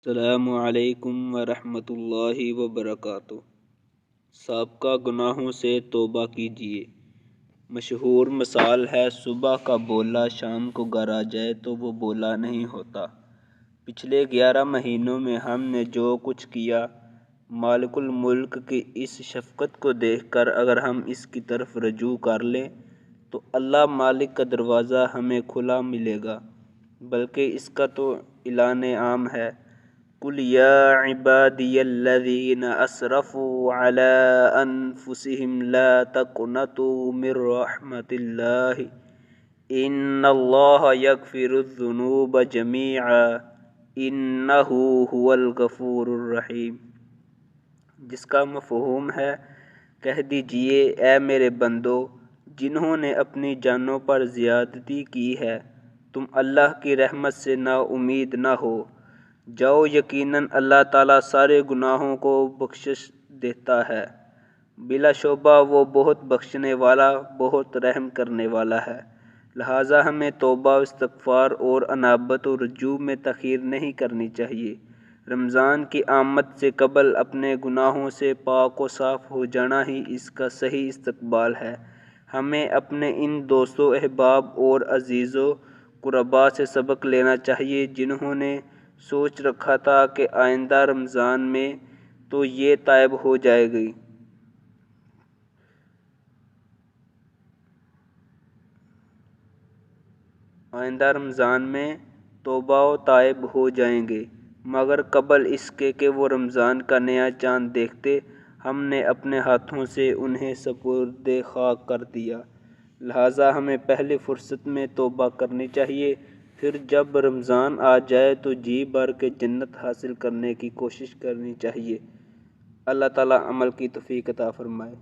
السلام علیکم ورحمۃ اللہ وبرکاتہ۔ سابقہ گناہوں سے توبہ کیجیے۔ مشہور مثال ہے، صبح کا بولا شام کو گھر آ جائے تو وہ بولا نہیں ہوتا۔ پچھلے 11 مہینوں میں ہم نے جو کچھ کیا، مالک الملک کی اس شفقت کو دیکھ کر اگر ہم اس کی طرف رجوع کر لیں تو اللہ مالک کا دروازہ ہمیں کھلا ملے گا، بلکہ اس کا تو اعلان عام ہے، قُلْ يَا عِبَادِيَ الَّذِينَ أَسْرَفُوا عَلَىٰ أَنفُسِهِمْ لَا تَقْنَطُوا مِن رَّحْمَةِ اللَّهِ إِنَّ اللَّهَ يَغْفِرُ الذُّنُوبَ جَمِيعًا إِنَّهُ هُوَ الْغَفُورُ الرَّحِيمُ، جس کا مفہوم ہے، کہہ دیجئے اے میرے بندو جنہوں نے اپنی جانوں پر زیادتی کی ہے، تم اللہ کی رحمت سے نا امید نہ ہو جاؤ، یقیناً اللہ تعالیٰ سارے گناہوں کو بخشش دیتا ہے، بلا شبہ وہ بہت بخشنے والا، بہت رحم کرنے والا ہے۔ لہٰذا ہمیں توبہ، استغفار اور انابت و رجوع میں تاخیر نہیں کرنی چاہیے۔ رمضان کی آمد سے قبل اپنے گناہوں سے پاک و صاف ہو جانا ہی اس کا صحیح استقبال ہے۔ ہمیں اپنے ان دوستوں، احباب اور عزیز و قربا سے سبق لینا چاہیے جنہوں نے سوچ رکھا تھا کہ آئندہ رمضان میں تو یہ تائب ہو جائیں گے، آئندہ رمضان میں توبہ و تائب ہو جائیں گے، مگر قبل اس کے کہ وہ رمضان کا نیا چاند دیکھتے، ہم نے اپنے ہاتھوں سے انہیں سپرد خاک کر دیا۔ لہٰذا ہمیں پہلی فرصت میں توبہ کرنی چاہیے، پھر جب رمضان آ جائے تو جی بھر کے جنت حاصل کرنے کی کوشش کرنی چاہیے۔ اللہ تعالیٰ عمل کی توفیق عطا فرمائے۔